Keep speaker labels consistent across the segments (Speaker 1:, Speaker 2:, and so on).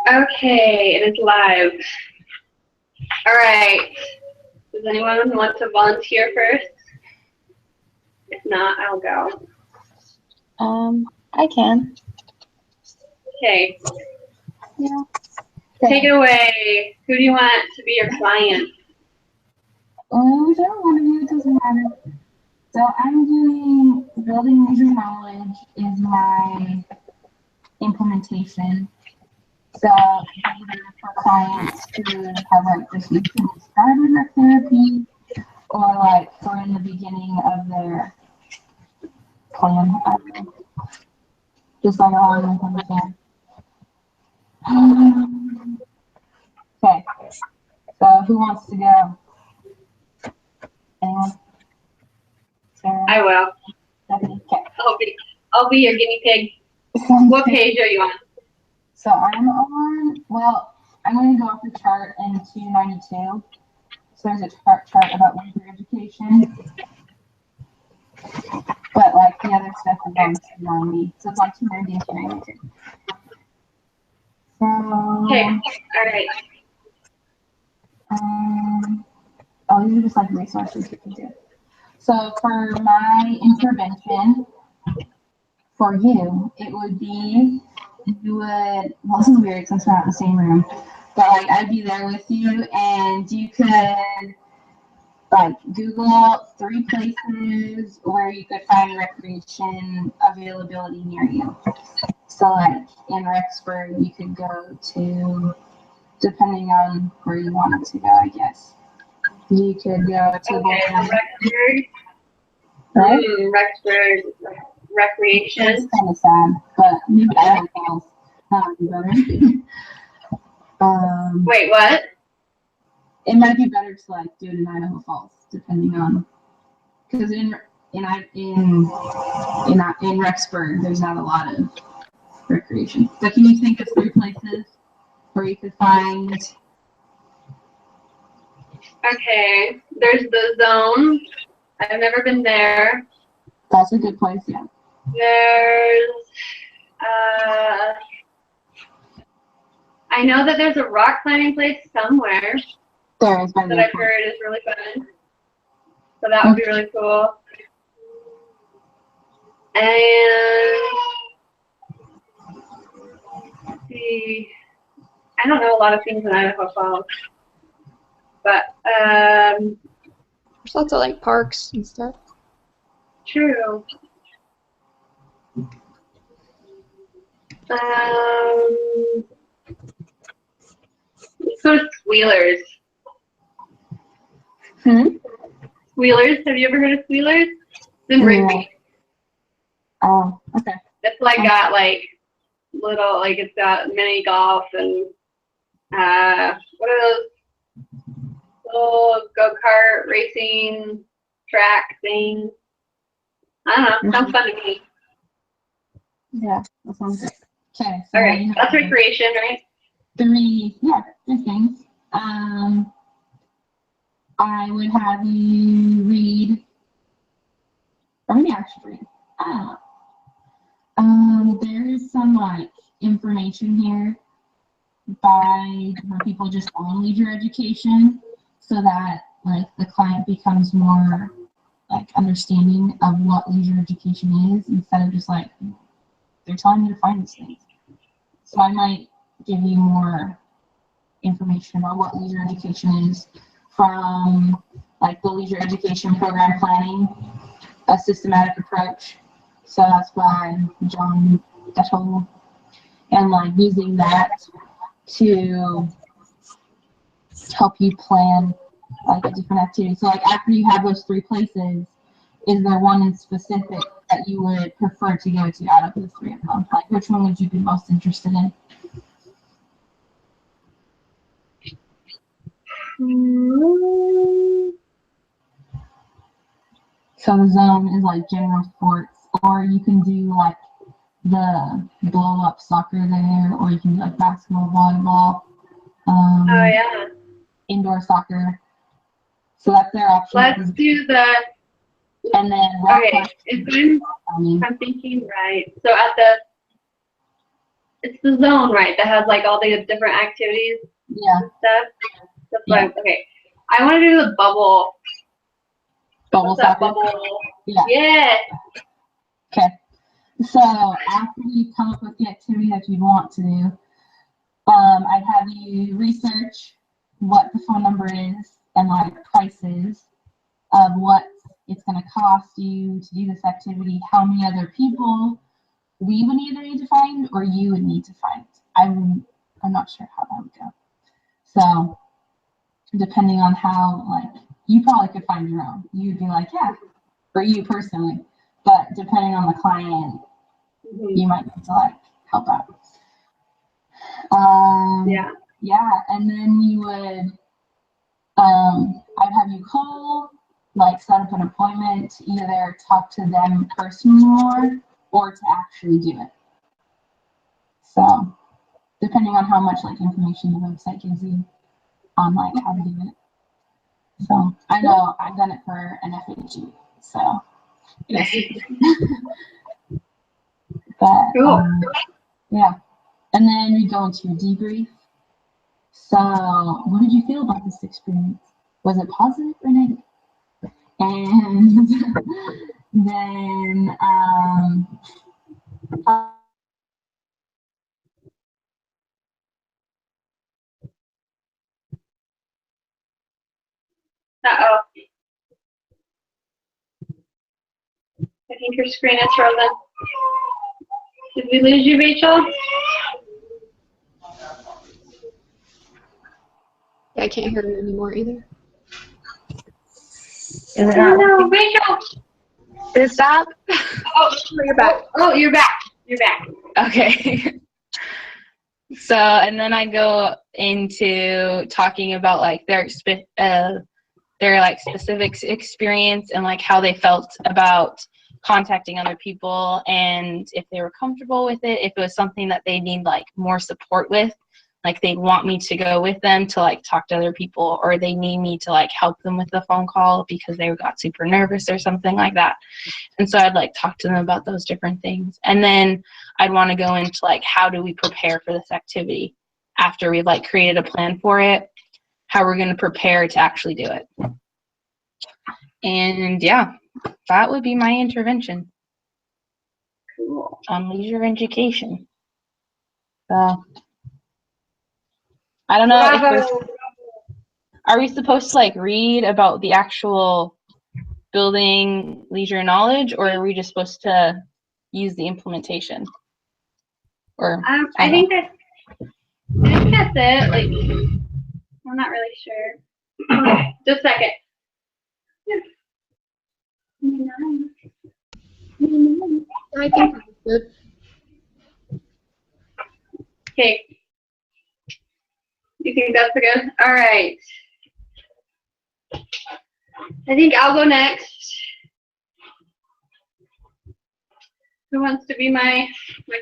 Speaker 1: Okay, it is live. All right. Does anyone want to volunteer first? If not, I'll go.
Speaker 2: I can.
Speaker 1: Okay.
Speaker 2: Yeah.
Speaker 1: Take it away. Who do you want to be your client?
Speaker 2: Whichever one of you, it doesn't matter. So I'm doing building user knowledge is my implementation. So either for clients who have like just recently started rec therapy or like for in the beginning of their plan. I don't know. Just like allowing them to understand. Okay. So who wants to go? Anyone? Sarah?
Speaker 1: I will.
Speaker 2: Stephanie? Okay.
Speaker 1: I'll be your guinea pig. What page are you on?
Speaker 2: So I'm on, well, I'm going to go off the chart in 292. So there's a chart about labor education. But like the other stuff is on 290. So it's on 290 and 292. So,
Speaker 1: Okay, all right.
Speaker 2: Oh, these are just like resources you can do. So for my intervention, for you, it would be, you would, well, this is weird since we're not in the same room, but like I'd be there with you and you could like Google 3 places where you could find recreation availability near you. So like in Rexburg, you could go to, depending on where you wanted to go, I guess. You could go to
Speaker 1: Rexburg.
Speaker 2: Right?
Speaker 1: Rexburg recreation.
Speaker 2: It's kind of sad, but maybe Idaho Falls. That would be better.
Speaker 1: Wait, what?
Speaker 2: It might be better to like do it in Idaho Falls, depending on, because in Rexburg, there's not a lot of recreation. So can you think of 3 places where you could find?
Speaker 1: Okay, there's the Zone. I've never been there.
Speaker 2: That's a good place, yeah.
Speaker 1: There's, I know that there's a rock climbing place somewhere.
Speaker 2: There is by
Speaker 1: that I've heard is really fun. So that would be really cool. And let's see, I don't know a lot of things in Idaho Falls, but
Speaker 3: there's lots of like parks and stuff.
Speaker 1: True. Let's go to Squealers. Squealers. Have you ever heard of Squealers? It's in Rigby.
Speaker 2: Oh, okay.
Speaker 1: It's like got like little, like it's got mini golf and what are those little go-kart racing track things? I don't know. Sounds fun to me.
Speaker 2: Yeah, that sounds good. Okay. So
Speaker 1: all right, that's recreation, right?
Speaker 2: 3 things. I would have you read, or maybe actually read. I don't know. There is some like information here by where people just own leisure education, so that like the client becomes more like understanding of what leisure education is instead of just like they're telling you to find these things. So I might give you more information about what leisure education is from like the leisure education program planning, a systematic approach. So that's by John Dettel, and like using that to help you plan like a different activity. So like after you have those 3 places, is there one in specific that you would prefer to go to out of the 3 of them? Like which one would you be most interested in? So the Zone is like general sports, or you can do like the blow up soccer there, or you can do like basketball, volleyball,
Speaker 1: oh yeah,
Speaker 2: indoor soccer. So that's their option.
Speaker 1: Let's do the.
Speaker 2: And then
Speaker 1: okay, if I'm thinking right, so at the, it's the zone, right? That has like all the different activities
Speaker 2: Yeah.
Speaker 1: and stuff. That's
Speaker 2: Yeah.
Speaker 1: why, okay. I want to do the bubble.
Speaker 2: Bubble
Speaker 1: What's that
Speaker 2: soccer?
Speaker 1: bubble?
Speaker 2: Yeah.
Speaker 1: Yeah.
Speaker 2: Okay. So after you come up with the activity that you want to do, I'd have you research what the phone number is and like prices of what it's going to cost you to do this activity, how many other people we would either need to find or you would need to find. I'm not sure how that would go. So depending on how, like, you probably could find your own. You'd be like, yeah, for you personally. But depending on the client, you might need to like help out. Yeah, and then you would, I'd have you call, like set up an appointment, either talk to them personally more or to actually do it. So depending on how much like information the website gives you on like how to do it. So I know I've done it for an FHE, so yes. But
Speaker 1: Cool.
Speaker 2: yeah, and then we go into a debrief. So what did you feel about this experience? Was it positive or negative? And then
Speaker 1: Uh-oh. I think your screen is frozen. Did we lose you, Rachel?
Speaker 3: Yeah, I can't hear it anymore either.
Speaker 4: Is it
Speaker 1: Oh
Speaker 4: not
Speaker 1: no, Rachel!
Speaker 4: Did it stop?
Speaker 1: Oh, you're back. Oh, you're back. You're back.
Speaker 4: Okay. So, and then I go into talking about like their like specific experience and like how they felt about contacting other people and if they were comfortable with it, if it was something that they need like more support with, like they'd want me to go with them to like talk to other people, or they need me to like help them with the phone call because they got super nervous or something like that. And so I'd like talk to them about those different things. And then I'd want to go into like, how do we prepare for this activity after we've like created a plan for it, how we're going to prepare to actually do it. And yeah, that would be my intervention on leisure education. So I don't know if are we supposed to like read about the actual building leisure knowledge, or are we just supposed to use the implementation? Or
Speaker 1: I think that's it. Like, I'm not really sure. Okay, just a second.
Speaker 3: I think that's good.
Speaker 1: Okay. You think that's good? All right. I think I'll go next. Who wants to be my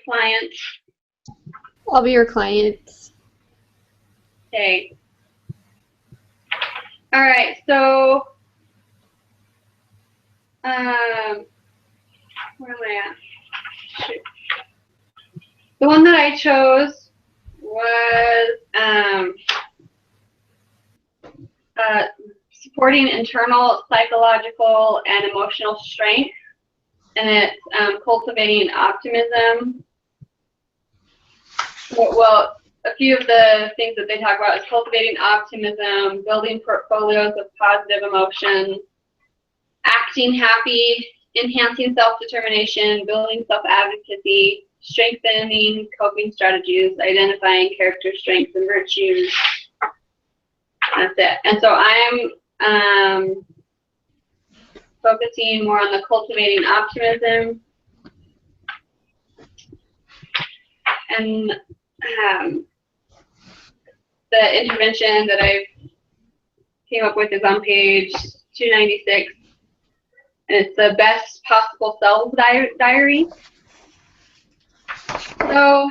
Speaker 1: client?
Speaker 3: I'll be your client.
Speaker 1: Okay. All right. So, where am I at? Shoot. The one that I chose was supporting internal psychological and emotional strength, and it's cultivating optimism. Well, a few of the things that they talk about is cultivating optimism, building portfolios of positive emotions, acting happy, enhancing self-determination, building self-advocacy, strengthening coping strategies, identifying character strengths and virtues. That's it. And so I'm focusing more on the cultivating optimism. And the intervention that I came up with is on page 296. And it's the best possible selves diary. So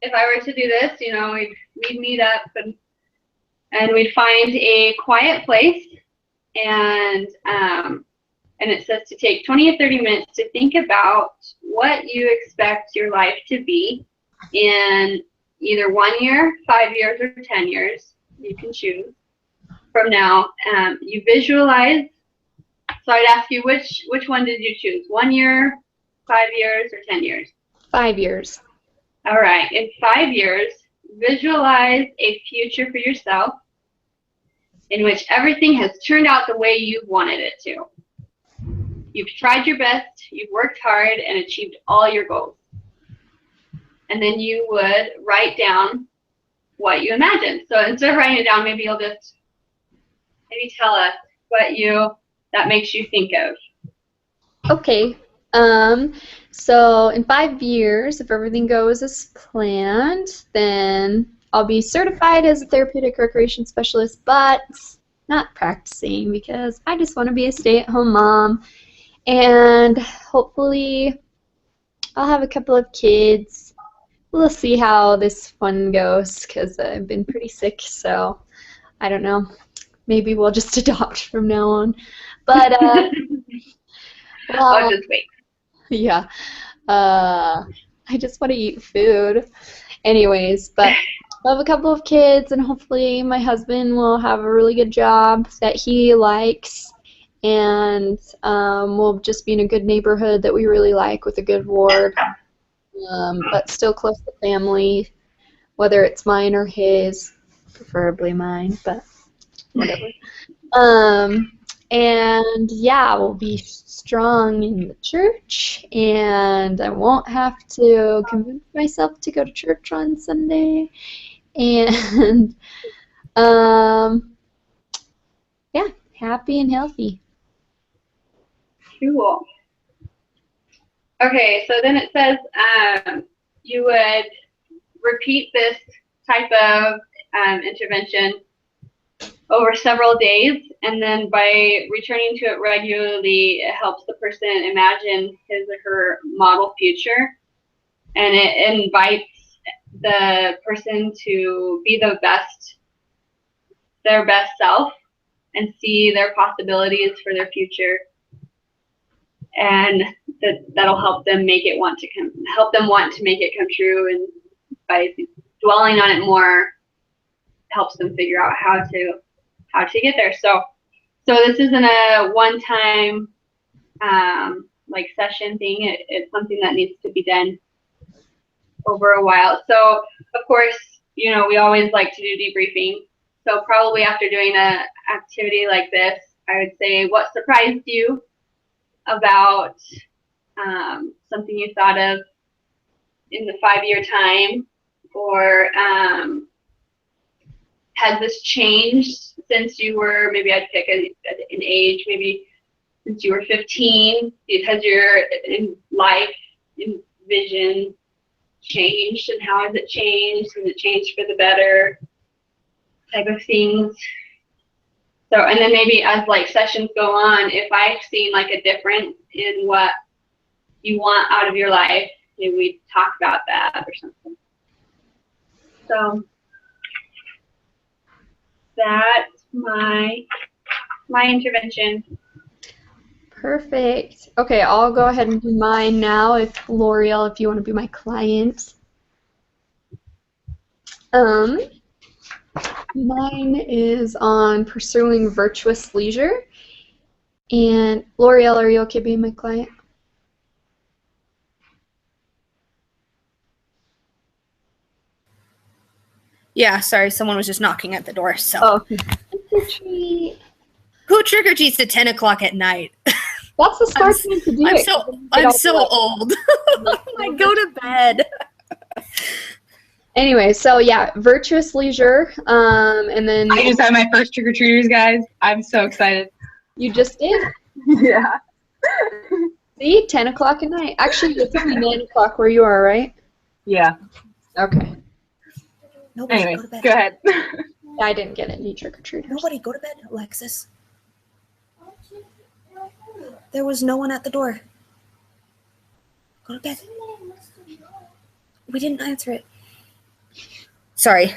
Speaker 1: if I were to do this, you know, we'd meet up and we'd find a quiet place, and it says to take 20 or 30 minutes to think about what you expect your life to be in either 1 year, 5 years, or 10 years. You can choose from now. You visualize. So I'd ask you, which one did you choose? 1 year, 5 years, or 10 years?
Speaker 3: 5 years.
Speaker 1: All right. In 5 years, visualize a future for yourself in which everything has turned out the way you wanted it to. You've tried your best, you've worked hard, and achieved all your goals. And then you would write down what you imagined. So instead of writing it down, maybe you'll just tell us what that makes you think of.
Speaker 3: Okay. So in 5 years, if everything goes as planned, then I'll be certified as a therapeutic recreation specialist, but not practicing because I just want to be a stay-at-home mom. And hopefully I'll have a couple of kids. We'll see how this one goes because I've been pretty sick, so I don't know. Maybe we'll just adopt from now on. But, well,
Speaker 1: I'll just wait.
Speaker 3: yeah. I just want to eat food. Anyways, but I have a couple of kids, and hopefully my husband will have a really good job that he likes, and we'll just be in a good neighborhood that we really like with a good ward, but still close to family, whether it's mine or his, preferably mine, but whatever. And yeah, we'll be strong in the church, and I won't have to convince myself to go to church on Sunday. And yeah, happy and healthy.
Speaker 1: Cool. Okay, so then it says you would repeat this type of intervention over several days, and then by returning to it regularly, it helps the person imagine his or her model future, and it invites the person to be their best self and see their possibilities for their future, and that'll help them want to make it come true, and by dwelling on it more helps them figure out how to get there. So this isn't a one-time like session thing. It's something that needs to be done over a while. So of course, we always like to do debriefing. So probably after doing an activity like this, I would say, what surprised you about something you thought of in the 5-year time, or has this changed since you were, maybe I'd pick an age, maybe since you were 15? Has your life and vision changed, and how has it changed? Has it changed for the better? Type of things. So, and then maybe as like sessions go on, if I've seen like a difference in what you want out of your life, maybe we talk about that or something. So that's my intervention.
Speaker 3: Perfect. Okay, I'll go ahead and do mine now. If L'Oreal, if you want to be my client. Mine is on pursuing virtuous leisure. And L'Oreal, are you okay being my client?
Speaker 5: Yeah, sorry, someone was just knocking at the door. So.
Speaker 3: Oh, okay. Trick or treat.
Speaker 5: Who trick or treats at 10 o'clock at night?
Speaker 3: That's the smart thing to do.
Speaker 5: I'm so old. I go to bed.
Speaker 3: Anyway, so yeah, virtuous leisure, and then
Speaker 4: I just had my first trick or treaters, guys. I'm so excited.
Speaker 3: you just did.
Speaker 4: Yeah.
Speaker 3: See, 10 o'clock at night. Actually, it's only 9 o'clock where you are, right?
Speaker 4: Yeah.
Speaker 3: Okay.
Speaker 5: Nobody
Speaker 4: Anyway,
Speaker 5: go to bed.
Speaker 4: go ahead.
Speaker 3: I didn't get any trick or treaters.
Speaker 5: Nobody go to bed, Alexis. There was no one at the door. Go to bed. We didn't answer it. Sorry.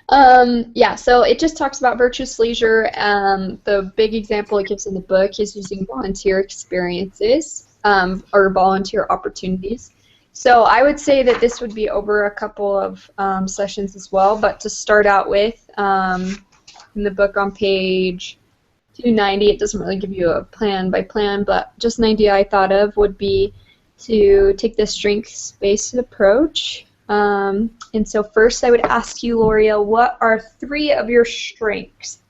Speaker 3: Yeah, so it just talks about virtuous leisure. The big example it gives in the book is using volunteer experiences or volunteer opportunities. So I would say that this would be over a couple of sessions as well, but to start out with, in the book on page 290, it doesn't really give you a plan by plan, but just an idea I thought of would be to take the strengths-based approach. And so first I would ask you, Loria, what are 3 of your strengths?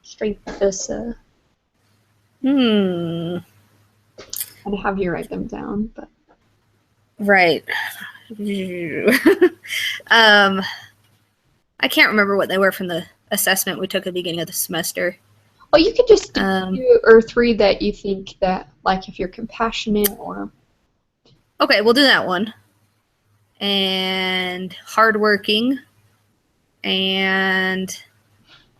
Speaker 3: Strengths. I'd have you write them down, but.
Speaker 5: Right. I can't remember what they were from the assessment we took at the beginning of the semester.
Speaker 3: Well, you could just do 2 or 3 that you think that, like, if you're compassionate or.
Speaker 5: Okay, we'll do that one. And hardworking and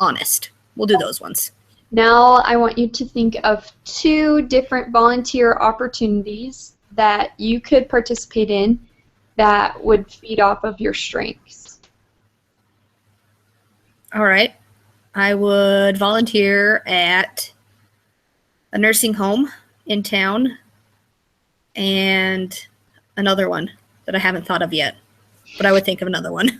Speaker 5: honest. We'll do those ones.
Speaker 3: Now I want you to think of 2 different volunteer opportunities that you could participate in that would feed off of your strengths.
Speaker 5: All right. I would volunteer at a nursing home in town and another one that I haven't thought of yet, but I would think of another one.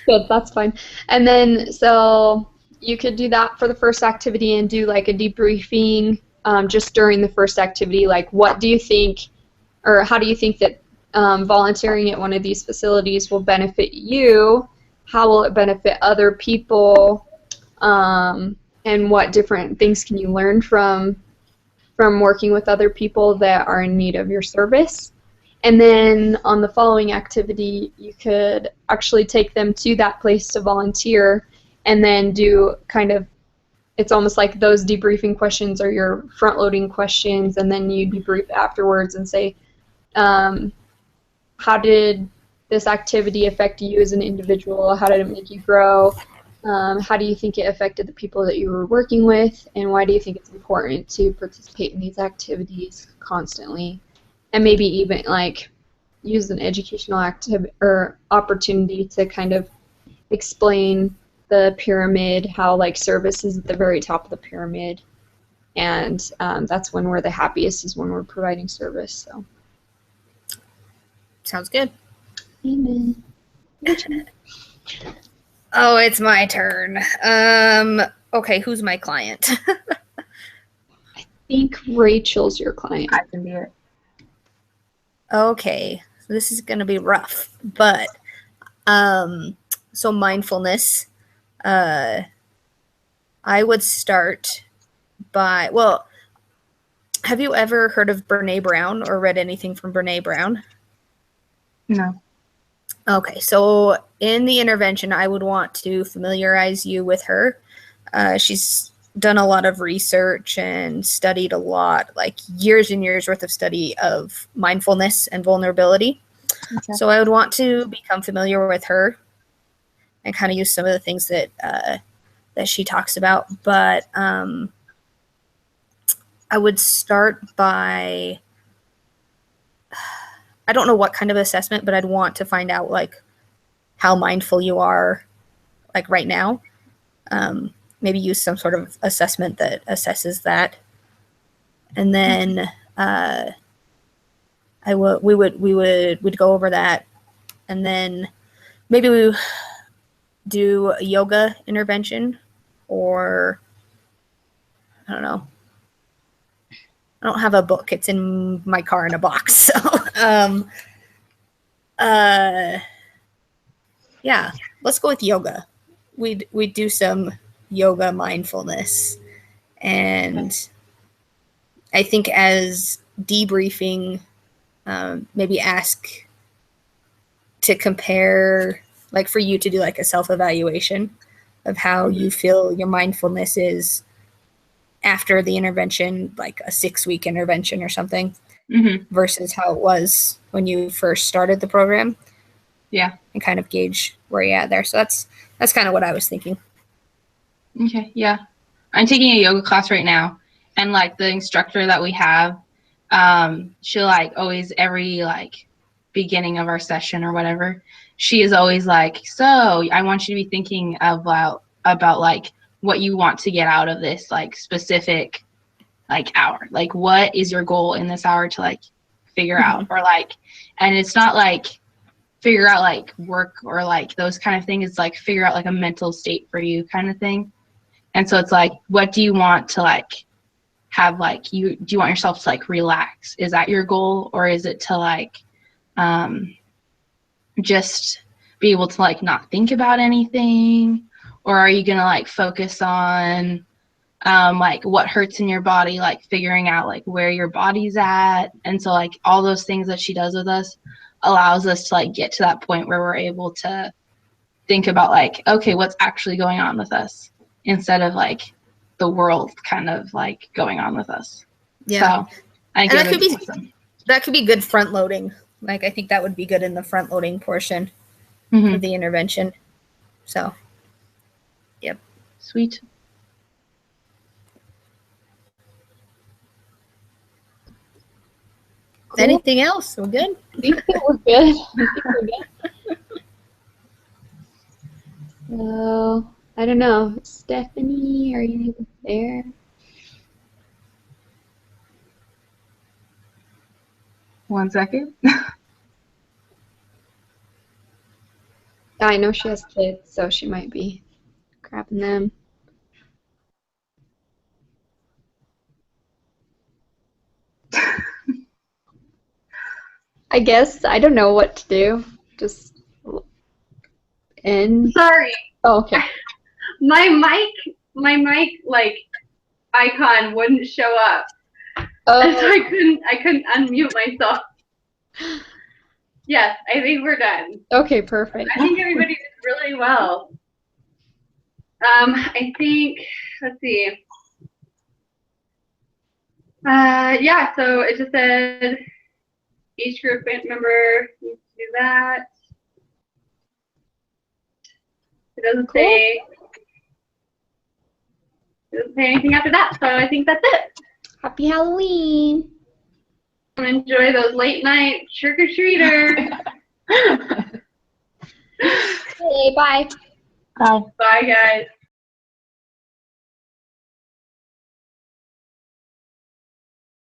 Speaker 3: Good, that's fine. And then, so you could do that for the first activity and do like a debriefing just during the first activity. Like, what do you think, or how do you think that volunteering at one of these facilities will benefit you? How will it benefit other people? And what different things can you learn from working with other people that are in need of your service? And then on the following activity, you could actually take them to that place to volunteer and then do kind of, it's almost like those debriefing questions are your front-loading questions, and then you debrief afterwards and say, how did this activity affect you as an individual? How did it make you grow? How do you think it affected the people that you were working with? And why do you think it's important to participate in these activities constantly? And maybe even like use an educational opportunity to kind of explain the pyramid, how like service is at the very top of the pyramid, and that's when we're the happiest, is when we're providing service. So
Speaker 5: Sounds good.
Speaker 3: amen.
Speaker 5: Oh, it's my turn. Okay, who's my client?
Speaker 3: I think Rachel's your client.
Speaker 4: I can do it.
Speaker 5: Okay, so this is gonna be rough, but so mindfulness. I would start by, well, have you ever heard of Brene Brown or read anything from Brene Brown?
Speaker 4: No.
Speaker 5: Okay, so in the intervention, I would want to familiarize you with her. She's done a lot of research and studied a lot, like years and years worth of study of mindfulness and vulnerability.
Speaker 3: Okay.
Speaker 5: So I would want to become familiar with her and kind of use some of the things that that she talks about. But I would start by, I don't know what kind of assessment, but I'd want to find out like how mindful you are like right now. Maybe use some sort of assessment that assesses that. And then we'd go over that, and then maybe we do a yoga intervention, or I don't know. I don't have a book. It's in my car in a box. So, yeah, let's go with yoga. We'd do some yoga mindfulness, and I think as debriefing, maybe ask to compare, like for you to do like a self-evaluation of how you feel your mindfulness is after the intervention, like a 6-week intervention or something, versus how it was when you first started the program.
Speaker 4: Yeah.
Speaker 5: And kind of gauge where you're at there. So that's kind of what I was thinking.
Speaker 4: Okay, yeah. I'm taking a yoga class right now, and like the instructor that we have, she'll like always, every like beginning of our session or whatever, she is always like, so I want you to be thinking about like what you want to get out of this like specific like hour. Like, what is your goal in this hour to like figure out, or like, and it's not like figure out like work or like those kind of things. It's like figure out like a mental state for you kind of thing. And so it's like, what do you want to like have, like, do you want yourself to like relax? Is that your goal? Or is it to like just be able to like not think about anything? Or are you gonna like focus on like what hurts in your body, like figuring out like where your body's at? And so like all those things that she does with us allows us to like get to that point where we're able to think about like, okay, what's actually going on with us, instead of like the world kind of like going on with us.
Speaker 5: Yeah.
Speaker 4: So I
Speaker 5: And
Speaker 4: think
Speaker 5: that could be
Speaker 4: awesome.
Speaker 5: that could be good front loading. Like I think that would be good in the front loading portion
Speaker 4: Mhm.
Speaker 5: of the intervention. So
Speaker 4: Sweet.
Speaker 3: Cool.
Speaker 5: anything else? We're good?
Speaker 3: I think that we're good. I think we're good. So, I don't know. Stephanie, are you there?
Speaker 4: One second.
Speaker 3: I know she has kids, so she might be grabbing them. I guess I don't know what to do. Just end.
Speaker 1: Sorry,
Speaker 3: Oh, okay.
Speaker 1: my mic like icon wouldn't show up, and so
Speaker 3: Oh,
Speaker 1: I couldn't unmute myself. Yes, I think we're done.
Speaker 3: okay, perfect.
Speaker 1: I think everybody did really well. I think, let's see. Yeah, so it just said each group member needs to do that. It doesn't say anything after that, so I think that's it.
Speaker 3: Happy Halloween.
Speaker 1: Enjoy those late night trick-or-treaters.
Speaker 3: Okay, bye.
Speaker 4: Bye.
Speaker 1: Bye, guys.